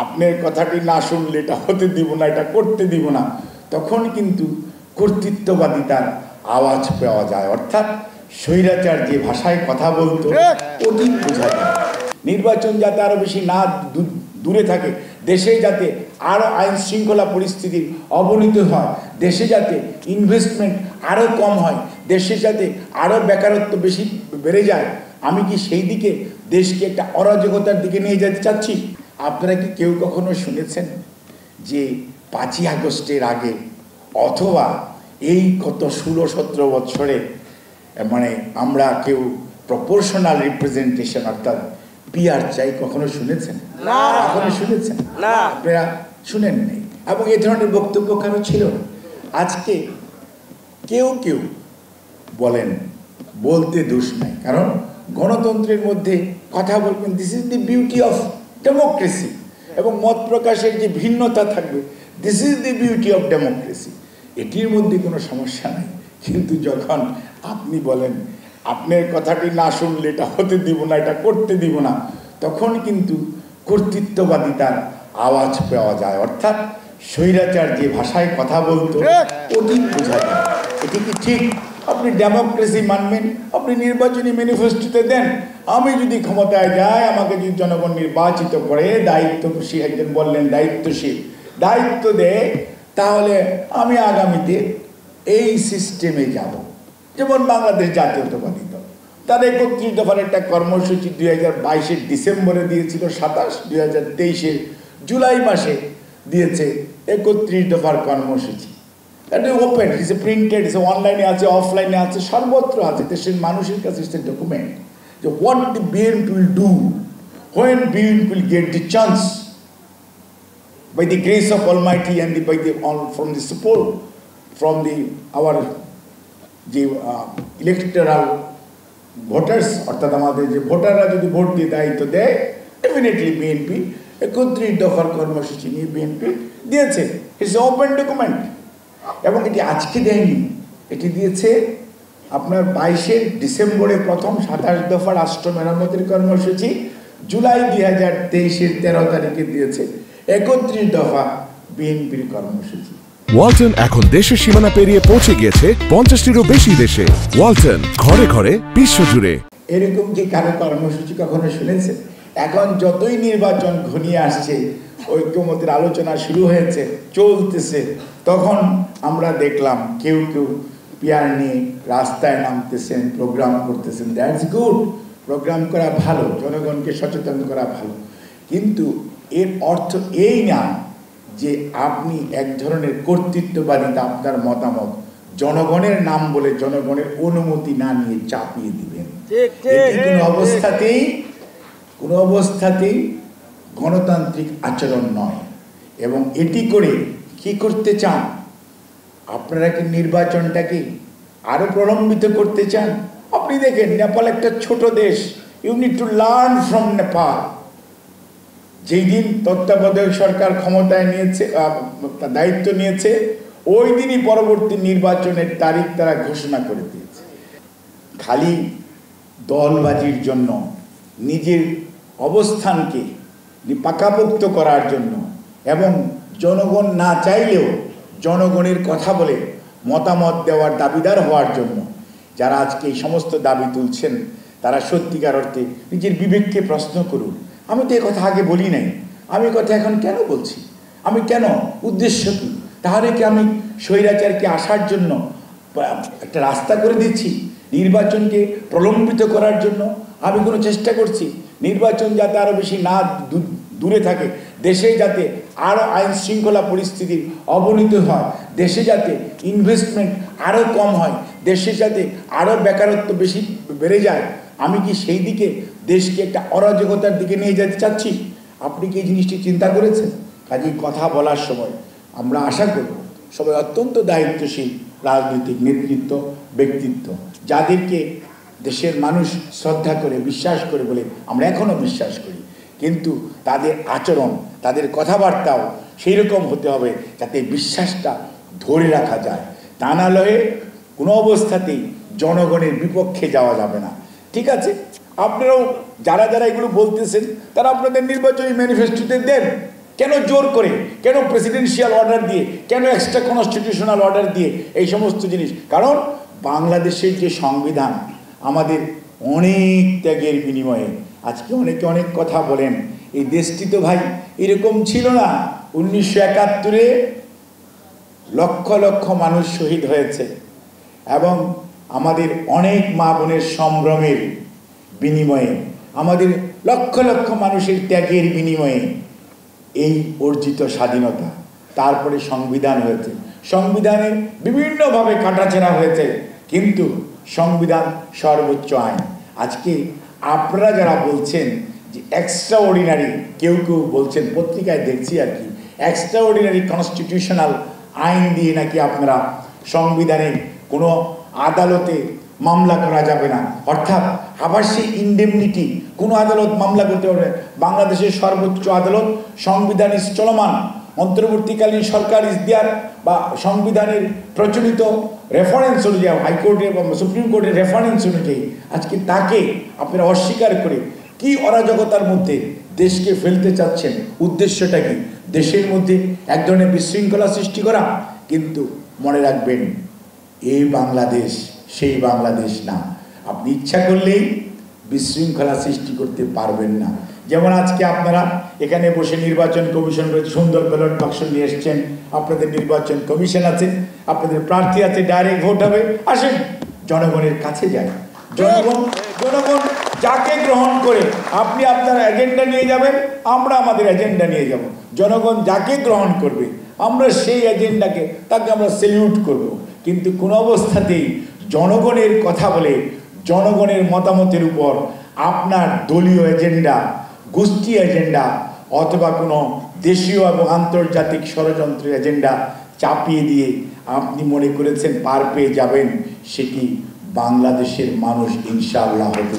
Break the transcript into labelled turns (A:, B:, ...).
A: আপনার কথাটি না শুনলে এটা হতে দিব না, এটা করতে দিব না, তখন কিন্তু কর্তৃত্ববাদিতার আওয়াজ পাওয়া যায়। অর্থাৎ স্বৈরাচার যে ভাষায় কথা বলতো ওটি বোঝা যায়। নির্বাচন যাতে আরো বেশি না দূরে থাকে, দেশে যাতে আরো আইন শৃঙ্খলা পরিস্থিতির অবনতি হয়, দেশে যাতে ইনভেস্টমেন্ট আরো কম হয়, দেশে যাতে আরো বেকারত্ব বেশি বেড়ে যায়, আমি কি সেই দিকে দেশকে একটা অরাজকতার দিকে নিয়ে যেতে চাচ্ছি? আপনারা কি কেউ কখনো শুনেছেন যে 5ই আগস্টের আগে অথবা এই গত 16-17 বছরে মানে আমরা কেউ প্রপোর্শনাল রিপ্রেজেন্টেশন অর্থাৎ পিআর চাই? কখনো শুনেছেন?
B: না।
A: কখনো শুনেছেন?
B: না।
A: আপনারা শুনেন নাই এবং এই ধরনের বক্তব্য কারো ছিল না। আজকে কেউ কেউ বলেন, বলতে দোষ নাই, কারণ গণতন্ত্রের মধ্যে কথা বলবেন, this is the beauty of democracy, এবং মত প্রকাশের যে ভিন্নতা থাকবে, this is the beauty of democracy, এটির মধ্যে কোনো সমস্যা নাই। কিন্তু যখন আপনি বলেন আপনার কথাটি না শুনলে এটা হতে দিব না, এটা করতে দিব না, তখন কিন্তু কর্তৃত্ববাদিতার আওয়াজ পাওয়া যায়। অর্থাৎ স্বৈরাচার যে ভাষায় কথা বলতো ওটি বোঝা যায়। এটি কি ঠিক? আপনি ডেমোক্রেসি মানবেন, আপনি নির্বাচনী ম্যানিফেস্টোতে দেন, আমি যদি ক্ষমতায় যাই, আমাকে যদি জনগণ নির্বাচিত করে, দায়িত্বশীল একজন বললেন দায়িত্বশীল দায়িত্ব দেয়, তাহলে আমি আগামীতে এই সিস্টেমে যাব। যেমন বাংলাদেশ জাতীয়তাবাদী দল তার 31 দফার একটা কর্মসূচি 2022-এর ডিসেম্বরে দিয়েছিল, 2023-এর জুলাই মাসে দিয়েছে 31 দফার কর্মসূচি। এটা ওপেন, ইটস প্রিন্টেড, ইটস অনলাইনে আছে, অফলাইনে আছে, সর্বত্র আছে, দেশের মানুষের কাছে ইটস ডকুমেন্ট যে what the BNP will do when BNP will get the chance by the grace of Almighty and from the support from our electoral voters, অর্থাৎ আমাদের যে ভোটাররা যদি ভোট দিয়ে দায়িত্ব দেয়, ডেফিনেটলি বিএনপি 31 দফার কর্মসূচি নিয়ে বিএনপি দিয়েছে। It's open document. এবং এটি আজকে দেয়নি, এটি দিয়েছে আপনার 22-এর ডিসেম্বরে প্রথম, 27 দফা রাষ্ট্র মেরামতের কর্মসূচি জুলাই 2023-এর 13 তারিখে দিয়েছে 31 দফা বিএনপির কর্মসূচি।
C: ওয়ালটন এখন দেশের সীমানা পেরিয়ে পৌঁছে গিয়েছে 50টিরও বেশি দেশে। ওয়ালটন, ঘরে ঘরে, বিশ্বজুড়ে।
A: এরকম কি কারো কর্মসূচি কখনো শুনেছে? এখন যতই নির্বাচন ঘনিয়ে আসছে, ঐক্যমতের আলোচনা শুরু হয়েছে, চলতেছে, তখন আমরা দেখলাম কেউ কেউ পিয়ার নিয়ে রাস্তায় নামতেছেন, প্রোগ্রাম করতেছেন। দ্যাটস গুড, প্রোগ্রাম করা ভালো, জনগণকে সচেতন করা ভালো, কিন্তু এর অর্থ এই না যে আপনি এক ধরনের কর্তৃত্ববাদিতা, আপনার মতামত জনগণের নাম বলে জনগণের অনুমতি না নিয়ে চাপিয়ে দিবেন। এটি কোনো অবস্থাতেই গণতান্ত্রিক আচরণ নয়। এবং এটি করে কি করতে চান আপনারা? কি নির্বাচনটাকে আরো প্রলম্বিত করতে চান? আপনি দেখেন, নেপাল একটা ছোট দেশ, you need to learn from Nepal. যেই দিন তত্ত্বাবধায়ক সরকার ক্ষমতায় নিয়েছে, দায়িত্ব নিয়েছে, ওই দিনই পরবর্তী নির্বাচনের তারিখ তারা ঘোষণা করে দিয়েছে। খালি দলবাজির জন্য, নিজের অবস্থানকে পাকাপোক্ত করার জন্য, এবং জনগণ না চাইলেও জনগণের কথা বলে মতামত দেওয়ার দাবিদার হওয়ার জন্য যারা আজকে এই সমস্ত দাবি তুলছেন, তারা সত্যিকার অর্থে নিজের বিবেককে প্রশ্ন করুন। আমি তো এ কথা আগে বলি নাই, আমি কথা এখন কেন বলছি? আমি কেন? উদ্দেশ্য কি? তাহলে কি আমি স্বৈরাচারকে আসার জন্য একটা রাস্তা করে দিচ্ছি? নির্বাচনকে প্রলম্বিত করার জন্য আমি কোনো চেষ্টা করছি? নির্বাচন যাতে আরো বেশি না দূরে থাকে, দেশে যাতে আরো আইন শৃঙ্খলা পরিস্থিতির অবনতি হয়, দেশে যাতে ইনভেস্টমেন্ট আরো কম হয়, দেশে যাতে আরো বেকারত্ব বেশি বেড়ে যায়, আমি কি সেই দিকে দেশকে একটা অরাজকতার দিকে নিয়ে যেতে চাচ্ছি? আপনি কি এই জিনিসটি চিন্তা করেছেন? কাজেই কথা বলার সময় আমরা আশা করব সবাই অত্যন্ত দায়িত্বশীল রাজনৈতিক নেতৃত্ব, ব্যক্তিত্ব, যাদেরকে দেশের মানুষ শ্রদ্ধা করে, বিশ্বাস করে বলে আমরা এখনো বিশ্বাস করি, কিন্তু তাদের আচরণ, তাদের কথাবার্তাও সেই রকম হতে হবে যাতে বিশ্বাসটা ধরে রাখা যায়। তা না হলে কোনো অবস্থাতেই জনগণের বিপক্ষে যাওয়া যাবে না। ঠিক আছে, আপনারাও যারা যারা এগুলো বলতেছেন, তারা আপনাদের নির্বাচনী ম্যানিফেস্টোতে দেন, কেন জোর করে, কেন প্রেসিডেন্সিয়াল অর্ডার দিয়ে, কেন এক্সট্রা কনস্টিটিউশনাল অর্ডার দিয়ে এই সমস্ত জিনিস? কারণ বাংলাদেশের যে সংবিধান আমাদের অনেক ত্যাগের বিনিময়ে, আজকে অনেকে অনেক কথা বলেন, এই দেশটি তো ভাই এরকম ছিল না। 1971-এ লক্ষ লক্ষ মানুষ শহীদ হয়েছে এবং আমাদের অনেক মা বোনের সম্ভ্রমের বিনিময়ে, আমাদের লক্ষ লক্ষ মানুষের ত্যাগের বিনিময়ে এই অর্জিত স্বাধীনতা। তারপরে সংবিধান হয়েছে, সংবিধানে বিভিন্নভাবে কাটাছেঁড়া হয়েছে, কিন্তু সংবিধান সর্বোচ্চ আইন। আজকে আপনারা যারা বলছেন যে এক্সট্রা অর্ডিনারি, কেউ কেউ বলছেন, পত্রিকায় দেখছি আর কি, এক্সট্রা অর্ডিনারি কনস্টিটিউশনাল আইন দিয়ে নাকি আপনারা সংবিধানে কোনো আদালতে মামলা করা যাবে না, অর্থাৎ আবার সেই ইনডেমনিটি কোনো আদালত মামলা করতে পারবে। বাংলাদেশের সর্বোচ্চ আদালত সংবিধান চলমান, অন্তর্বর্তীকালীন সরকার দেয়ার বা সংবিধানের প্রচলিত রেফারেন্স অনুযায়ী, হাইকোর্টের বা সুপ্রিম কোর্টের রেফারেন্স অনুযায়ী আজকে তাকে আপনারা অস্বীকার করে কি অরাজকতার মধ্যে দেশকে ফেলতে চাচ্ছেন? উদ্দেশ্যটা কি? দেশের মধ্যে এক ধরনের বিশৃঙ্খলা সৃষ্টি করা। কিন্তু মনে রাখবেন, এই বাংলাদেশ সেই বাংলাদেশ না। আপনি ইচ্ছা করলেই বিশৃঙ্খলা সৃষ্টি করতে পারবেন না। যেমন আজকে আপনারা এখানে বসে নির্বাচন কমিশন রয়েছে, সুন্দর ব্যালট বাক্স নিয়ে এসছেন, আপনাদের নির্বাচন কমিশন আছে, আপনাদের প্রার্থী আছে, ডাইরেক্ট ভোট হবে। আসেন জনগণের কাছে যাই, জনগণ যাকে গ্রহণ করে আপনি আপনার এজেন্ডা নিয়ে যাবেন, আমরা আমাদের এজেন্ডা নিয়ে যাব। জনগণ যাকে গ্রহণ করবে আমরা সেই এজেন্ডাকে, তাকে আমরা সেলিউট করব। কিন্তু কোনো অবস্থাতেই জনগণের কথা বলে, জনগণের মতামতের উপর আপনার দলীয় এজেন্ডা, গোষ্ঠী এজেন্ডা অথবা কোনো দেশীয় এবং আন্তর্জাতিক ষড়যন্ত্রের এজেন্ডা চাপিয়ে দিয়ে আপনি মনে করেছেন পার পেয়ে যাবেন, সেটি বাংলাদেশের মানুষ ইনশাআল্লাহ হতে